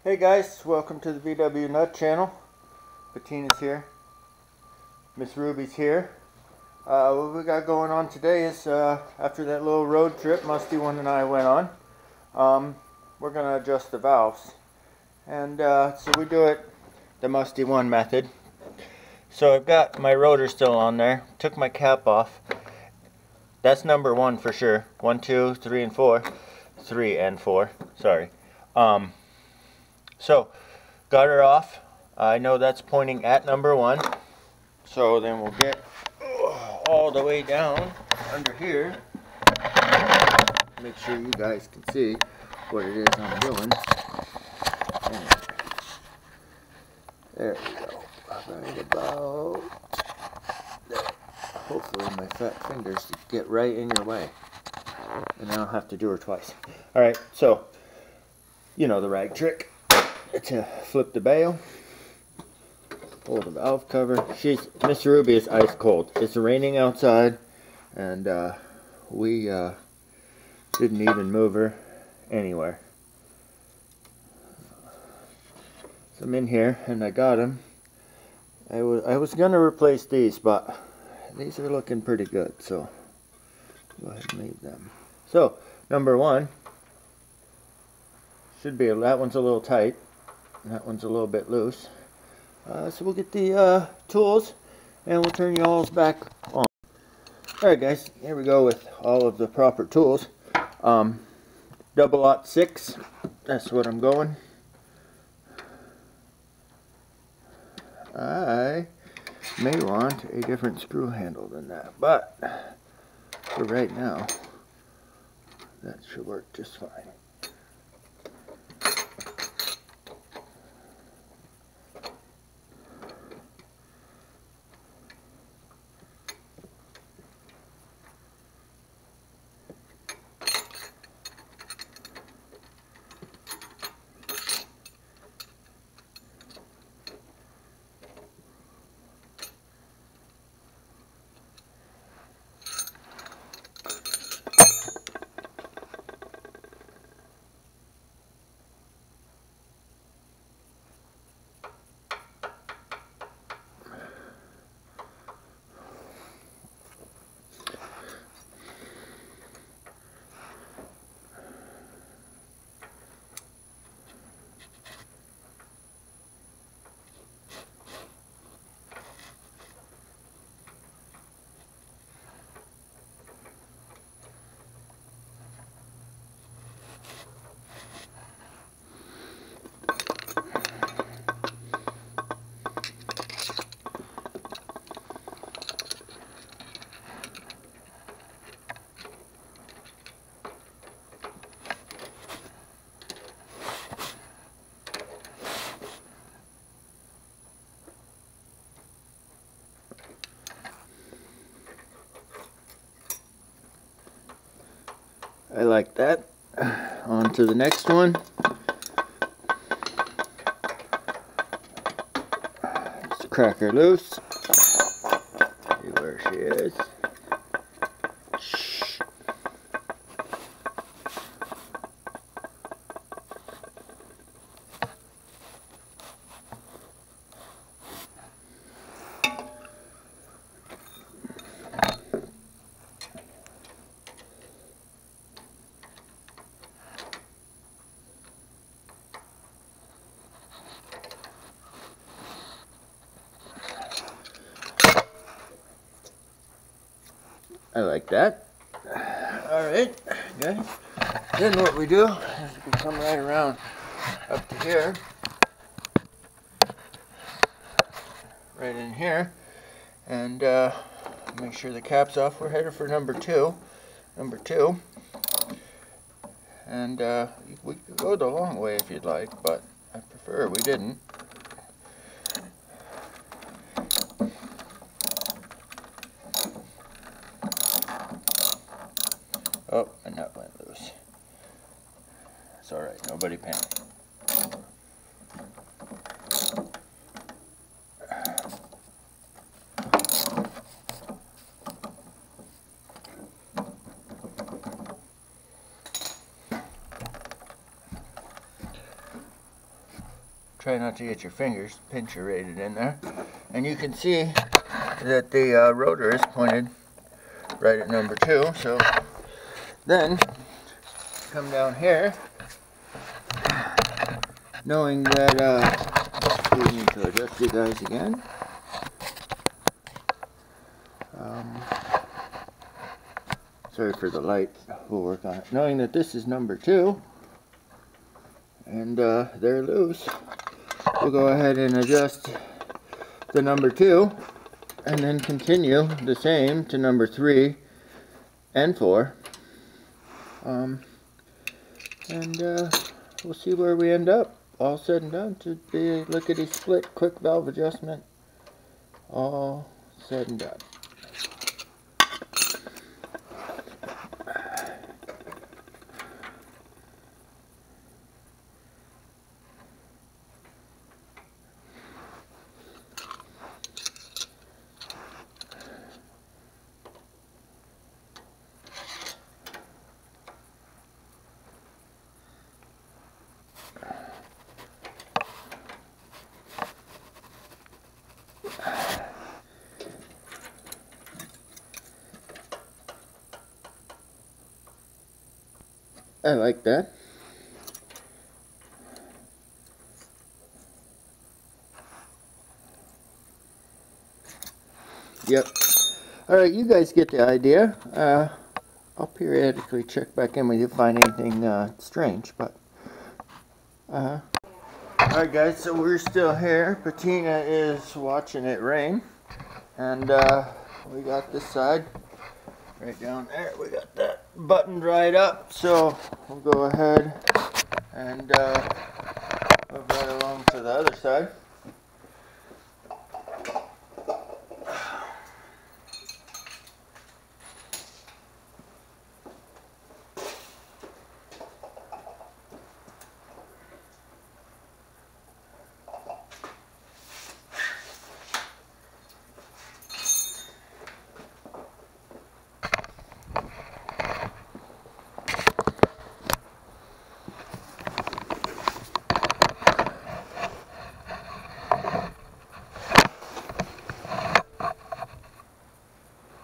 Hey guys, welcome to the VW Nut channel. Bettina's here. Miss Ruby's here. What we got going on today is after that little road trip Musty One and I went on, we're going to adjust the valves. And so we do it the Musty One method. So I've got my rotor still on there. Took my cap off. That's number 1 for sure. 1, 2, 3, and 4. 3 and 4. Sorry. So, got her off. I know that's pointing at number 1. So then we'll get all the way down under here. Make sure you guys can see what it is I'm doing. And there we go. Right about there. Hopefully my fat fingers get right in your way. And I don't have to do her twice. Alright, so, you know the rag trick. To flip the bail, pull the valve cover. Miss Ruby is ice cold. It's raining outside, and we didn't even move her anywhere. So I'm in here, and I got him. I was gonna replace these, but these are looking pretty good, so go ahead and leave them. So number 1 should be that one's a little tight. That one's a little bit loose. So we'll get the tools and we'll turn you all back on. Alright guys, here we go with all of the proper tools. 006, that's what I'm going. I may want a different screw handle than that, but for right now, that should work just fine. I like that. On to the next one. Just crack her loose. See where she is. Shh. I like that. Alright, guys. Then what we do is we come right around up to here. Right in here. And make sure the cap's off. We're headed for number 2. Number 2. And we could go the long way if you'd like, but I prefer we didn't. Oh, and that went loose. It's alright, nobody panic. try not to get your fingers pinch-rated in there. And you can see that the rotor is pointed right at number 2. So then come down here, knowing that we need to adjust you guys again. Sorry for the light, we'll work on it. Knowing that this is number 2, and they're loose, we'll go ahead and adjust the number 2, and then continue the same to number 3 and 4. And we'll see where we end up, all said and done, to the lickety-split quick valve adjustment, all said and done. I like that. Yep. Alright, you guys get the idea. I'll periodically check back in with you if I find anything strange, but alright guys, so we're still here. Bettina is watching it rain, and we got this side right down there. We got that buttoned right up, so we'll go ahead and move right along to the other side.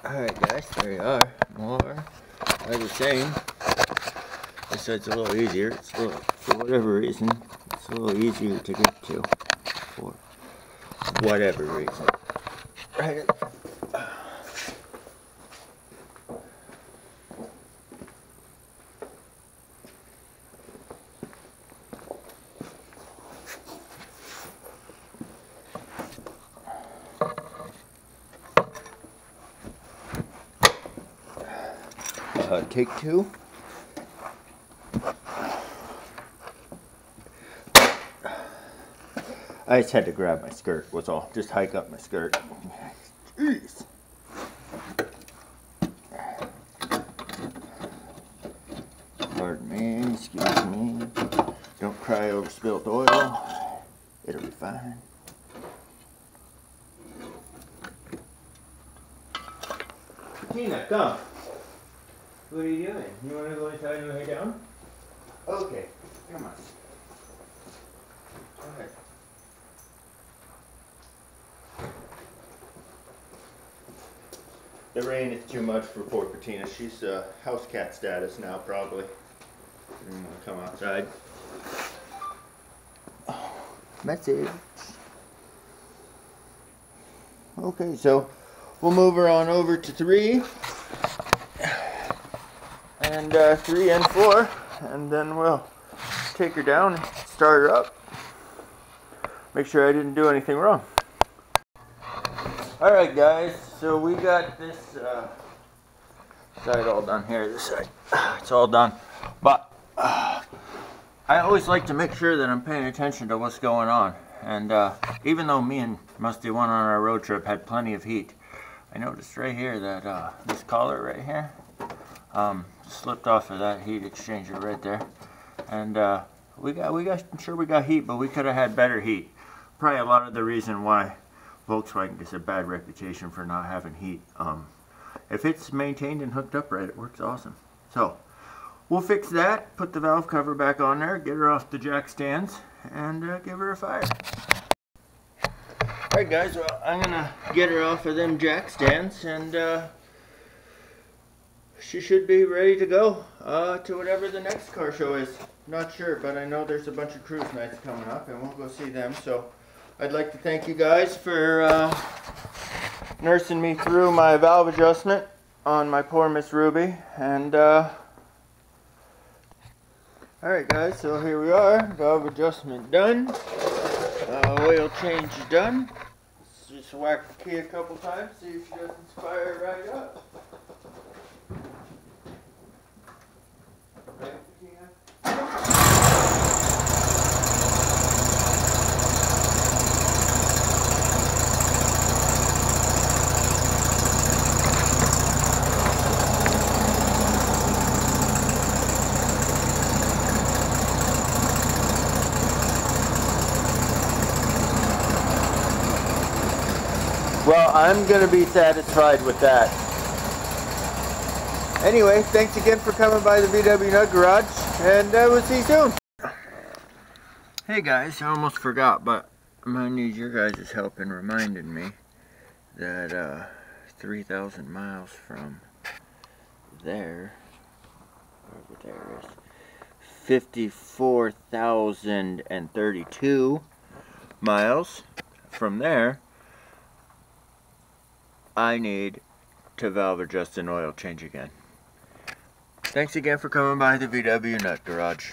Alright guys, there you are. More are the same. This side's a little easier. It's a little, for whatever reason, it's a little easier to get to. For whatever reason. Right. Take 2. I just had to grab my skirt, was all. Just hike up my skirt. Jeez. Pardon me, excuse me. Don't cry over spilt oil. It'll be fine. Tina, come. What are you doing? You want to go inside and lay down? Okay, come on. Go ahead. The rain is too much for poor Bettina. She's house cat status now, probably. She didn't want to come outside. Oh, message. Okay, so we'll move her on over to 3. And 3 and 4, and then we'll take her down and start her up. Make sure I didn't do anything wrong. Alright guys, so we got this side all done here. This side, it's all done. But I always like to make sure that I'm paying attention to what's going on. And even though me and Musty One on our road trip had plenty of heat, I noticed right here that this collar right here slipped off of that heat exchanger right there, and I'm sure we got heat, but we could have had better heat. Probably a lot of the reason why Volkswagen gets a bad reputation for not having heat. If it's maintained and hooked up right, it works awesome. So we'll fix that, put the valve cover back on there, get her off the jack stands, and give her a fire. Alright guys, well, I'm gonna get her off of them jack stands, and she should be ready to go to whatever the next car show is. Not sure, but I know there's a bunch of cruise nights coming up, and we'll go see them. So I'd like to thank you guys for nursing me through my valve adjustment on my poor Miss Ruby. And alright guys, so here we are, valve adjustment done, oil change done. Let's just whack the key a couple times, see if she doesn't fire right up. Well, I'm going to be satisfied with that. Anyway, thanks again for coming by the VW Nut Garage, and we'll see you soon. Hey guys, I almost forgot, but I might need your guys' help in reminding me that 3,000 miles from there, wherever there is, 54,032 miles from there, I need to valve adjust and oil change again. Thanks again for coming by the VW Nut Garage.